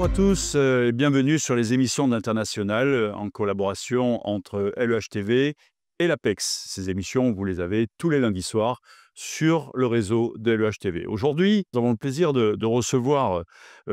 Bonjour à tous et bienvenue sur les émissions d'International en collaboration entre LEH-TV et l'APEX. Ces émissions, vous les avez tous les lundis soirs sur le réseau de LEH-TV. Aujourd'hui, nous avons le plaisir de recevoir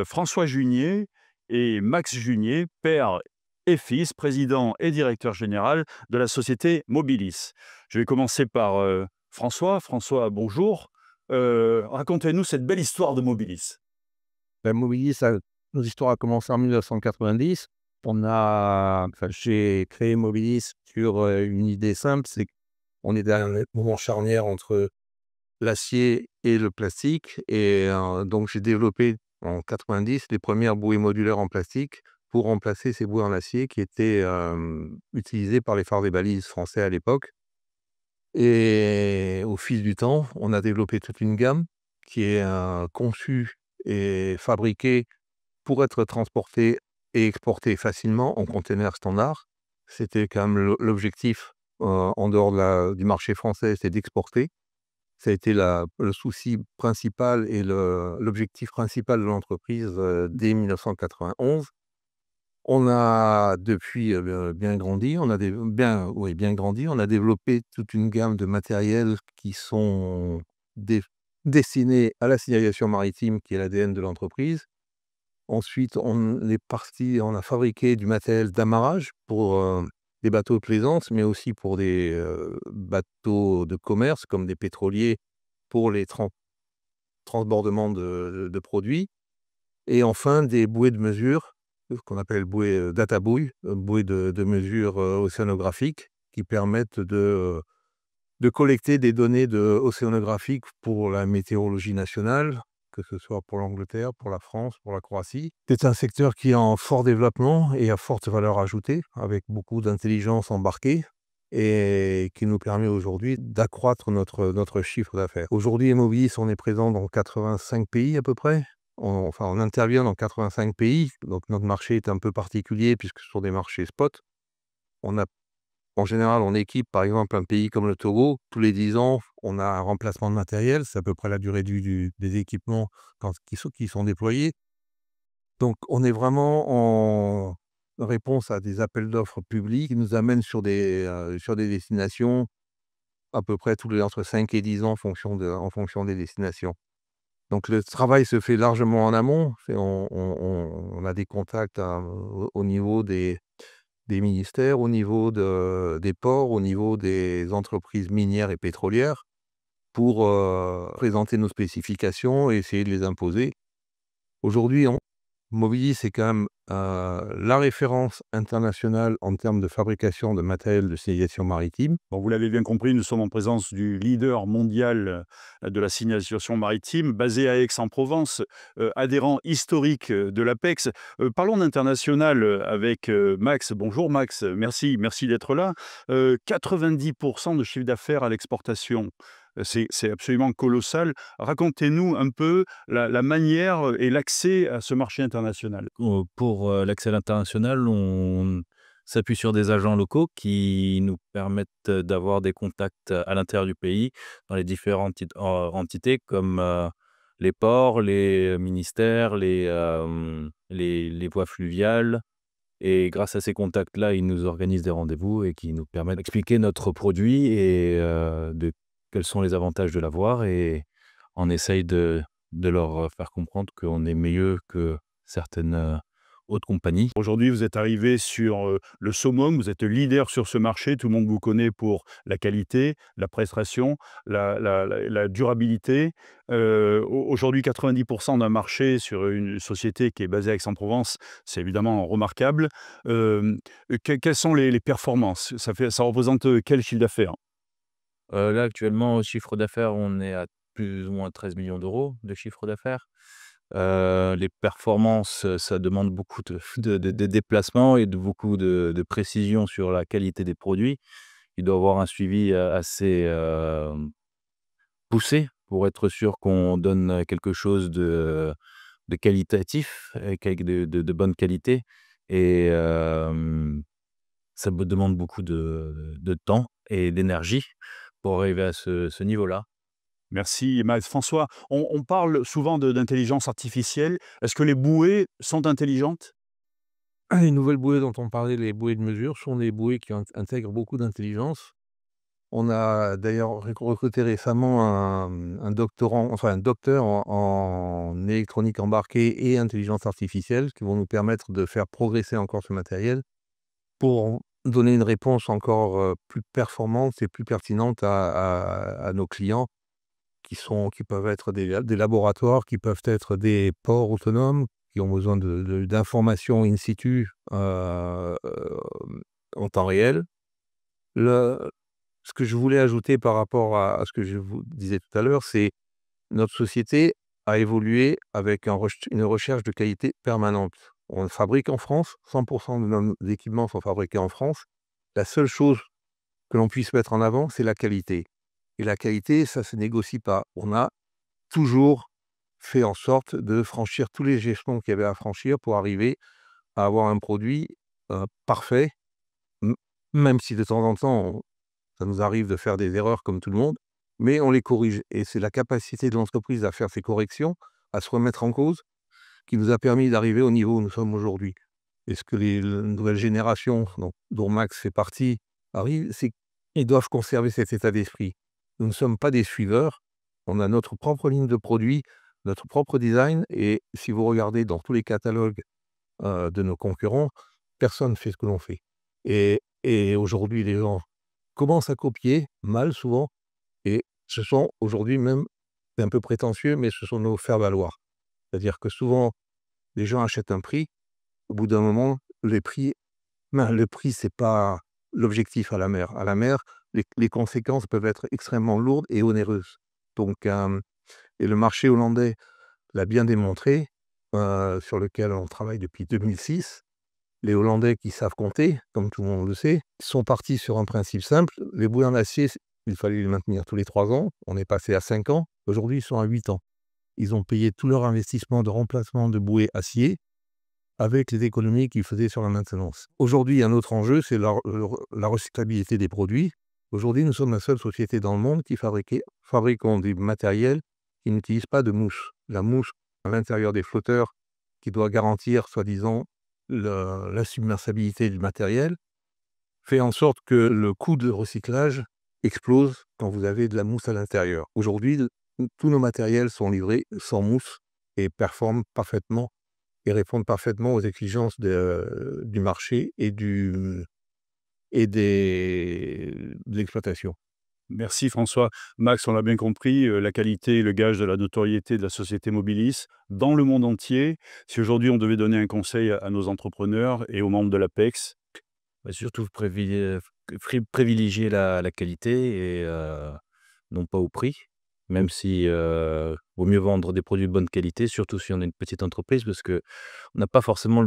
François Junier et Max Junier, père et fils, président et directeur général de la société Mobilis. Je vais commencer par François. François, bonjour. Racontez-nous cette belle histoire de Mobilis. Mobilis, notre histoire a commencé en 1990. J'ai créé Mobilis sur une idée simple, c'est qu'on est à un moment charnière entre l'acier et le plastique. Et donc j'ai développé en 90 les premières bouées modulaires en plastique pour remplacer ces bouées en acier qui étaient utilisées par les phares des balises français à l'époque. Et au fil du temps, on a développé toute une gamme qui est conçue et fabriquée pour être transporté et exporté facilement en container standard. C'était quand même l'objectif, en dehors du marché français, c'est d'exporter. Ça a été le souci principal et l'objectif principal de l'entreprise, dès 1991. On a depuis, bien grandi, bien grandi. On a développé toute une gamme de matériels qui sont destinés à la signalisation maritime, qui est l'ADN de l'entreprise. Ensuite, on a fabriqué du matériel d'amarrage pour des bateaux de plaisance, mais aussi pour des bateaux de commerce, comme des pétroliers, pour les transbordements de produits. Et enfin, des bouées de mesure, ce qu'on appelle bouées data buoy, bouées de mesure océanographiques, qui permettent de collecter des données océanographiques pour la météorologie nationale, que ce soit pour l'Angleterre, pour la France, pour la Croatie. C'est un secteur qui est en fort développement et à forte valeur ajoutée, avec beaucoup d'intelligence embarquée et qui nous permet aujourd'hui d'accroître notre chiffre d'affaires. Aujourd'hui, Mobilis, on est présent dans 85 pays à peu près. On intervient dans 85 pays, donc notre marché est un peu particulier puisque ce sont des marchés spot. En général, on équipe par exemple un pays comme le Togo. Tous les 10 ans, on a un remplacement de matériel. C'est à peu près la durée des équipements qui sont déployés. Donc, on est vraiment en réponse à des appels d'offres publics qui nous amènent sur des destinations à peu près entre 5 et 10 ans en fonction des destinations. Donc, le travail se fait largement en amont. On a des contacts au niveau des ministères, au niveau des ports, au niveau des entreprises minières et pétrolières pour présenter nos spécifications et essayer de les imposer. Aujourd'hui, Mobilis est quand même la référence internationale en termes de fabrication de matériel de signalisation maritime. Bon, vous l'avez bien compris, nous sommes en présence du leader mondial de la signalisation maritime, basé à Aix-en-Provence, adhérent historique de l'APEX. Parlons d'international avec Max. Bonjour Max, merci d'être là. 90% de chiffre d'affaires à l'exportation, c'est absolument colossal. Racontez-nous un peu la manière et l'accès à ce marché international. Pour l'accès à l'international, on s'appuie sur des agents locaux qui nous permettent d'avoir des contacts à l'intérieur du pays, dans les différentes entités comme les ports, les ministères, les voies fluviales. Et grâce à ces contacts-là, ils nous organisent des rendez-vous et qui nous permettent d'expliquer notre produit et quels sont les avantages de l'avoir. Et on essaye de leur faire comprendre qu'on est mieux que certaines autres compagnies. Aujourd'hui, vous êtes arrivé sur le summum, vous êtes leader sur ce marché, tout le monde vous connaît pour la qualité, la prestation, la durabilité. Aujourd'hui, 90% d'un marché sur une société qui est basée à Aix-en-Provence, c'est évidemment remarquable. Quelles sont les performances? Ça représente quel chiffre d'affaires? Là, actuellement, au chiffre d'affaires, on est à plus ou moins 13 millions d'euros de chiffre d'affaires. Les performances, ça demande beaucoup de déplacements et beaucoup de précision sur la qualité des produits. Il doit y avoir un suivi assez poussé pour être sûr qu'on donne quelque chose de qualitatif, avec de bonne qualité. Et ça me demande beaucoup de temps et d'énergie pour arriver à ce niveau-là. Merci Max. François, on parle souvent d'intelligence artificielle. Est-ce que les bouées sont intelligentes? Les nouvelles bouées dont on parlait, les bouées de mesure, sont des bouées qui intègrent beaucoup d'intelligence. On a d'ailleurs recruté récemment un doctorant, enfin un docteur en électronique embarquée et intelligence artificielle qui vont nous permettre de faire progresser encore ce matériel pour donner une réponse encore plus performante et plus pertinente à nos clients qui peuvent être des laboratoires, qui peuvent être des ports autonomes, qui ont besoin d'informations in situ en temps réel. Le Ce que je voulais ajouter par rapport à ce que je vous disais tout à l'heure, c'est notre société a évolué avec une recherche de qualité permanente. On fabrique en France, 100 de nos équipements sont fabriqués en France. La seule chose que l'on puisse mettre en avant, c'est la qualité. Et la qualité, ça se négocie pas. On a toujours fait en sorte de franchir tous les échelons qu'il y avait à franchir pour arriver à avoir un produit parfait, m même si de temps en temps, ça nous arrive de faire des erreurs comme tout le monde, mais on les corrige et c'est la capacité de l'entreprise à faire ces corrections, à se remettre en cause, qui nous a permis d'arriver au niveau où nous sommes aujourd'hui. Et ce que les nouvelles générations, dont Max fait partie, arrivent, c'est qu'ils doivent conserver cet état d'esprit. Nous ne sommes pas des suiveurs, on a notre propre ligne de produits, notre propre design et si vous regardez dans tous les catalogues, de nos concurrents, personne ne fait ce que l'on fait. Et aujourd'hui, les gens commencent à copier, mal souvent, et ce sont aujourd'hui même, c'est un peu prétentieux, mais ce sont nos faire-valoir. C'est-à-dire que souvent, les gens achètent un prix, au bout d'un moment, le prix, c'est pas l'objectif à la mer. À la mer, les conséquences peuvent être extrêmement lourdes et onéreuses. Donc, et le marché hollandais l'a bien démontré, sur lequel on travaille depuis 2006. Les Hollandais qui savent compter, comme tout le monde le sait, sont partis sur un principe simple. Les bouées en acier, il fallait les maintenir tous les 3 ans. On est passé à 5 ans. Aujourd'hui, ils sont à 8 ans. Ils ont payé tout leur investissement de remplacement de bouées acier avec les économies qu'ils faisaient sur la maintenance. Aujourd'hui, un autre enjeu, c'est la recyclabilité des produits. Aujourd'hui, nous sommes la seule société dans le monde qui fabriquons des matériels qui n'utilisent pas de mousse. La mousse à l'intérieur des flotteurs qui doit garantir, soi-disant, la submersibilité du matériel, fait en sorte que le coût de recyclage explose quand vous avez de la mousse à l'intérieur. Aujourd'hui, tous nos matériels sont livrés sans mousse et performent parfaitement et répondent parfaitement aux exigences du marché de l'exploitation. Merci François. Max, on l'a bien compris, la qualité est le gage de la notoriété de la société Mobilis dans le monde entier. Si aujourd'hui on devait donner un conseil à nos entrepreneurs et aux membres de l'APEX, Bah, surtout privilégier la qualité et non pas au prix, Mmh. même si, vaut mieux vendre des produits de bonne qualité, surtout si on est une petite entreprise parce qu'on n'a pas forcément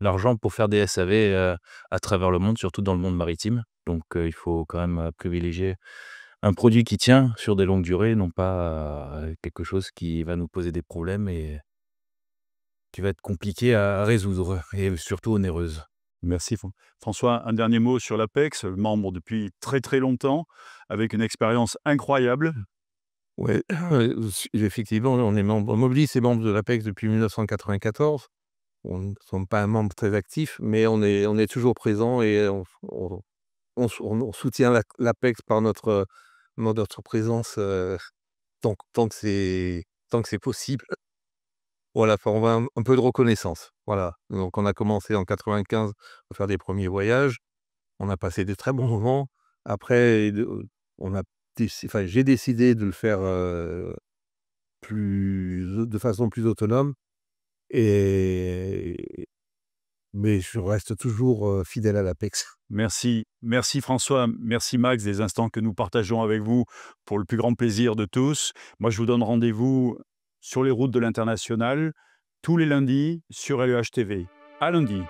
l'argent pour faire des SAV, à travers le monde, surtout dans le monde maritime. Donc il faut quand même, privilégier un produit qui tient sur des longues durées, non pas, quelque chose qui va nous poser des problèmes et qui va être compliqué à résoudre et surtout onéreuse. merci François. Un dernier mot sur l'APEX, membre depuis très très longtemps, avec une expérience incroyable. Ouais, effectivement, on est membre Mobilis est membre de l'APEX depuis 1994. On ne sommes pas un membre très actif, mais on est toujours présent et on soutient l'APEX par notre présence, tant que c'est possible. Voilà, pour avoir un peu de reconnaissance. Voilà, donc on a commencé en 95 à faire des premiers voyages. On a passé des très bons moments. Après on a j'ai décidé de le faire, de façon plus autonome et mais je reste toujours, fidèle à l'APEX. Merci, merci François, merci Max des instants que nous partageons avec vous pour le plus grand plaisir de tous. Moi, je vous donne rendez-vous sur les routes de l'international tous les lundis sur LEH TV. À lundi.